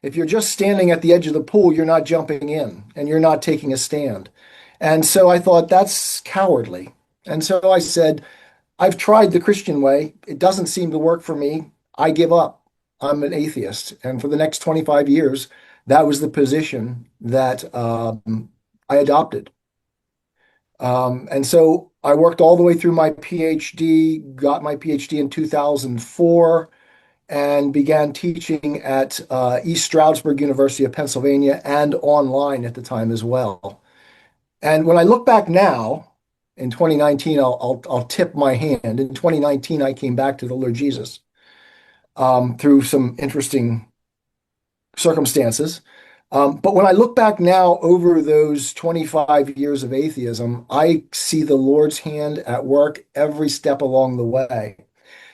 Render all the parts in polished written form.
If you're just standing at the edge of the pool, you're not jumping in and you're not taking a stand. And so I thought that's cowardly. And so I said, I've tried the Christian way. It doesn't seem to work for me. I give up. I'm an atheist. And for the next 25 years, that was the position that I adopted. And so I worked all the way through my PhD, got my PhD in 2004, and began teaching at East Stroudsburg University of Pennsylvania and online at the time as well. And when I look back now, in 2019, I'll tip my hand. In 2019, I came back to the Lord Jesus through some interesting circumstances. But when I look back now over those 25 years of atheism, I see the Lord's hand at work every step along the way.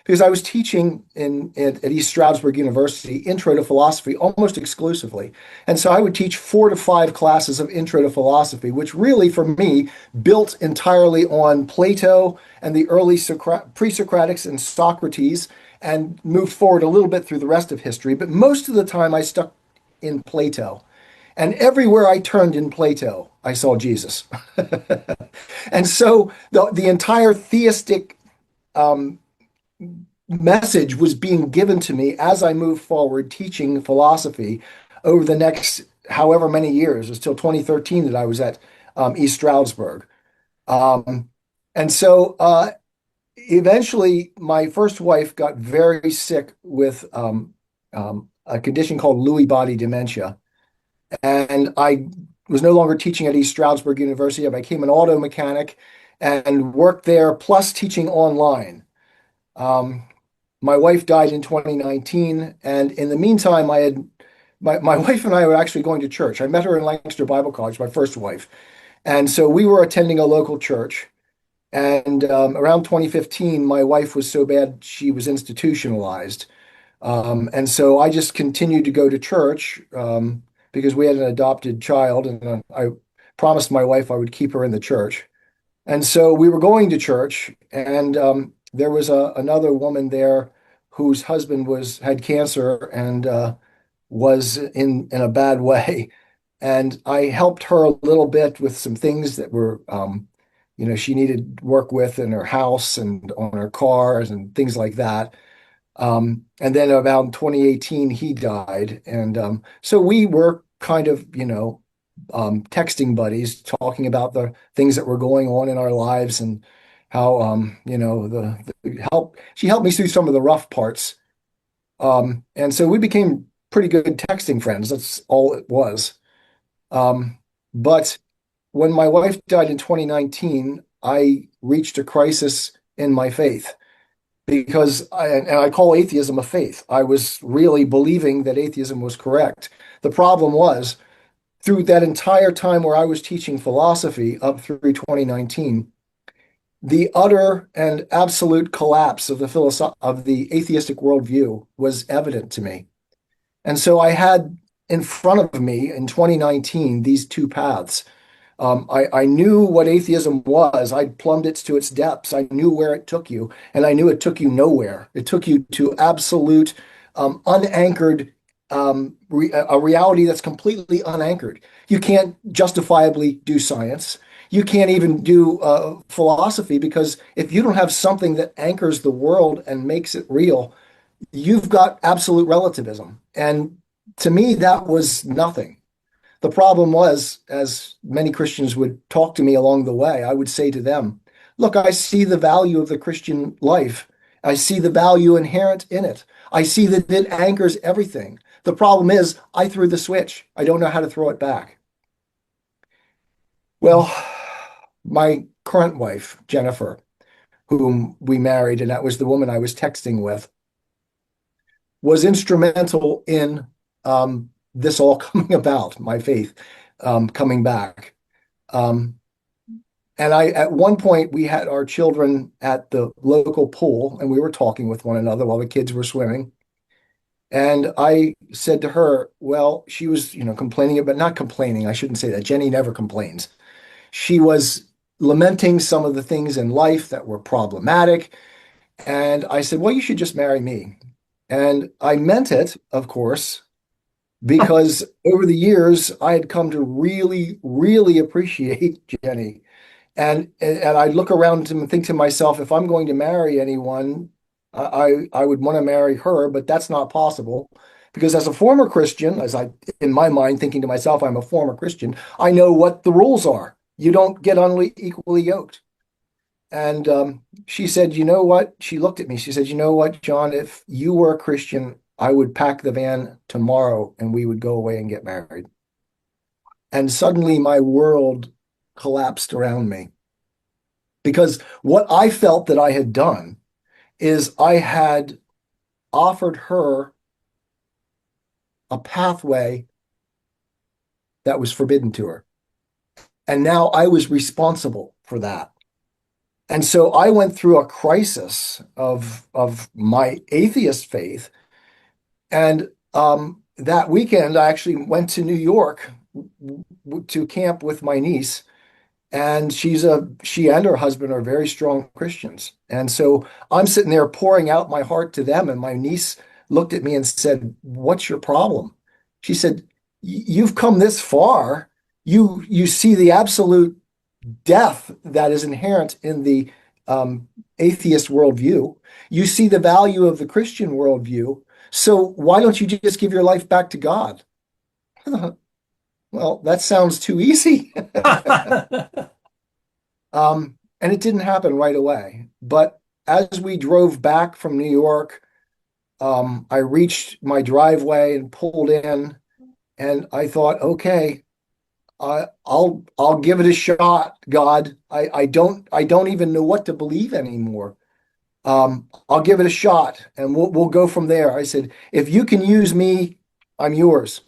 Because I was teaching at East Stroudsburg University Intro to Philosophy almost exclusively. And so I would teach 4 to 5 classes of Intro to Philosophy, which really, for me, built entirely on Plato and the early pre-Socratics and Socrates, and moved forward a little bit through the rest of history. But most of the time, I stuck in Plato. And everywhere I turned in Plato, I saw Jesus. And so the entire theistic message was being given to me as I moved forward teaching philosophy over the next however many years. It was till 2013 that I was at East Stroudsburg. Um, and so eventually, my first wife got very sick with a condition called Lewy body dementia. And I was no longer teaching at East Stroudsburg University. I became an auto mechanic and worked there, plus teaching online. Um, my wife died in 2019, and in the meantime, my wife and I were actually going to church. I met her in Lancaster Bible College, my first wife, and so we were attending a local church. And around 2015, my wife was so bad she was institutionalized, and so I just continued to go to church because we had an adopted child, and I promised my wife I would keep her in the church. And so we were going to church, and there was another woman there whose husband was had cancer and was in a bad way. And I helped her a little bit with some things that were, she needed work with in her house and on her cars and things like that. And then about 2018, he died. And so we were kind of, texting buddies, talking about the things that were going on in our lives and how, the help, she helped me through some of the rough parts. And so we became pretty good texting friends. That's all it was. But when my wife died in 2019, I reached a crisis in my faith because and I call atheism a faith. I was really believing that atheism was correct. The problem was through that entire time where I was teaching philosophy up through 2019, the utter and absolute collapse of the atheistic worldview was evident to me. And so I had in front of me in 2019 these two paths. I knew what atheism was. I plumbed it to its depths. I knew where it took you, and I knew it took you nowhere. It took you to absolute, unanchored, a reality that's completely unanchored. You can't justifiably do science. You can't even do philosophy because if you don't have something that anchors the world and makes it real, you've got absolute relativism. And to me, that was nothing. The problem was, as many Christians would talk to me along the way, I would say to them, look, I see the value of the Christian life. I see the value inherent in it. I see that it anchors everything. The problem is, I threw the switch. I don't know how to throw it back. Well, my current wife, Jennifer, whom we married, and that was the woman I was texting with, was instrumental in this all coming about, my faith coming back. And at one point, we had our children at the local pool, and we were talking with one another while the kids were swimming. And I said to her, well, she was, complaining, but not complaining. I shouldn't say that. Jenny never complains. She was lamenting some of the things in life that were problematic. And I said, well, you should just marry me. And I meant it, of course, because over the years I had come to really, really appreciate Jenny. And I look around and think to myself, if I'm going to marry anyone, I would want to marry her, but that's not possible because as a former Christian, in my mind thinking to myself, I'm a former Christian, I know what the rules are. You don't get unequally yoked. And she said, you know what? She looked at me. She said, you know what, John, if you were a Christian, I would pack the van tomorrow and we would go away and get married. And suddenly my world collapsed around me because what I felt that I had done is I had offered her a pathway that was forbidden to her. And now I was responsible for that. And so I went through a crisis of my atheist faith. And that weekend, I actually went to New York to camp with my niece. And she and her husband are very strong Christians. And so I'm sitting there pouring out my heart to them. And my niece looked at me and said, "What's your problem?" She said, "You've come this far. You see the absolute death that is inherent in the atheist worldview. You see the value of the Christian worldview. So why don't you just give your life back to God?" Well, that sounds too easy. And it didn't happen right away. But as we drove back from New York, I reached my driveway and pulled in, and I thought, okay, I'll give it a shot, God. I don't even know what to believe anymore. I'll give it a shot, and we'll go from there. I said, if you can use me, I'm yours.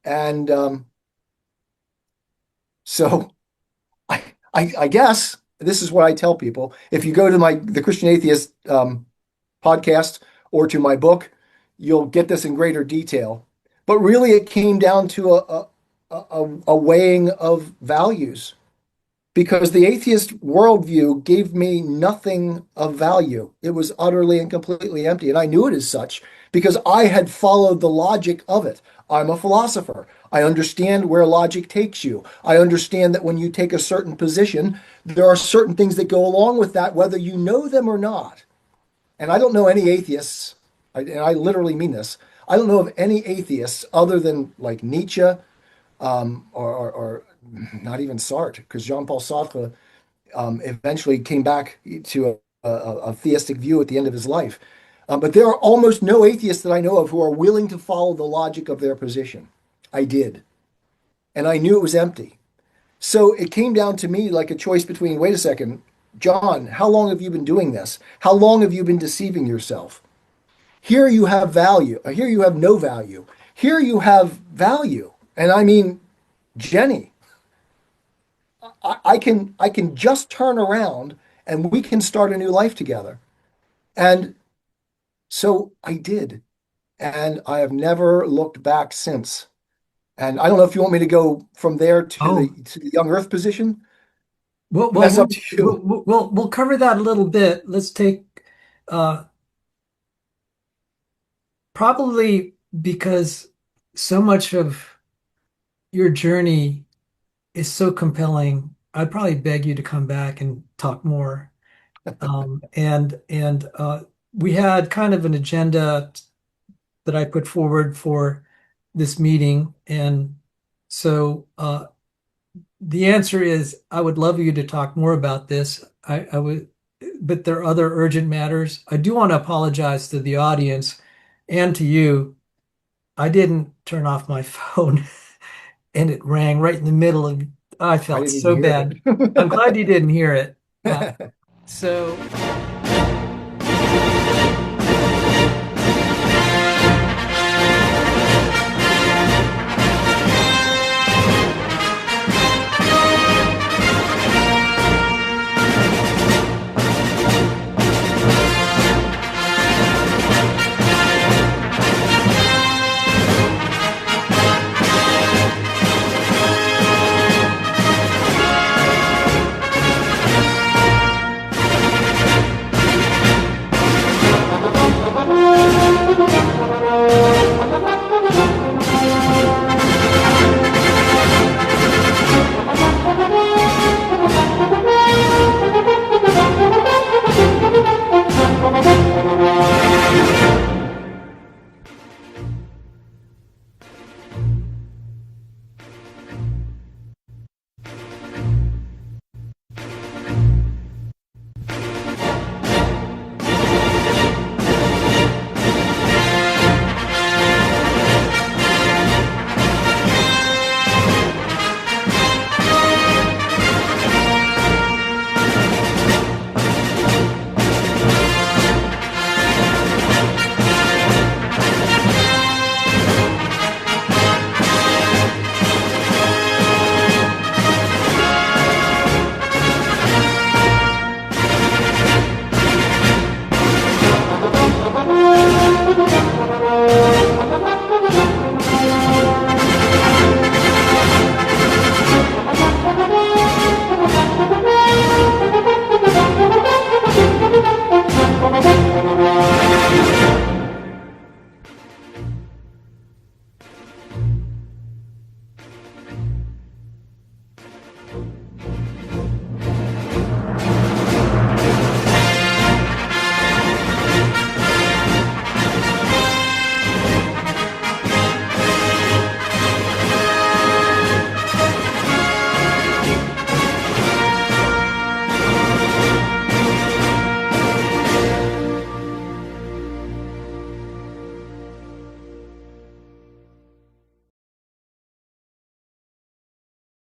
And so I, I guess this is what I tell people. If you go to the Christian Atheist podcast or to my book, you'll get this in greater detail. But really, it came down to a weighing of values because the atheist worldview gave me nothing of value. It was utterly and completely empty. And I knew it as such because I had followed the logic of it. I'm a philosopher. I understand where logic takes you. I understand that when you take a certain position, there are certain things that go along with that, whether you know them or not. And I don't know any atheists, and I literally mean this. I don't know of any atheists other than like Nietzsche, or not even Sartre, because Jean-Paul Sartre eventually came back to a theistic view at the end of his life. But there are almost no atheists that I know of who are willing to follow the logic of their position. I did. And I knew it was empty. So it came down to me like a choice between, wait a second, John, how long have you been doing this? How long have you been deceiving yourself? Here you have value. Here you have no value. Here you have value. And I mean, Jenny, I can just turn around and we can start a new life together. And so I did. And I have never looked back since. And I don't know if you want me to go from there to the Oh, to the young Earth position. well, well, That's up we'll to we'll you. we'll cover that a little bit. Let's take uh probably because so much of your journey is so compelling. I'd probably beg you to come back and talk more. And we had kind of an agenda that I put forward for this meeting, and so the answer is I would love you to talk more about this. I would, but there are other urgent matters. I do want to apologize to the audience and to you. I didn't turn off my phone and it rang right in the middle of, I I felt didn't even so hear bad. I'm glad it. you didn't hear it. So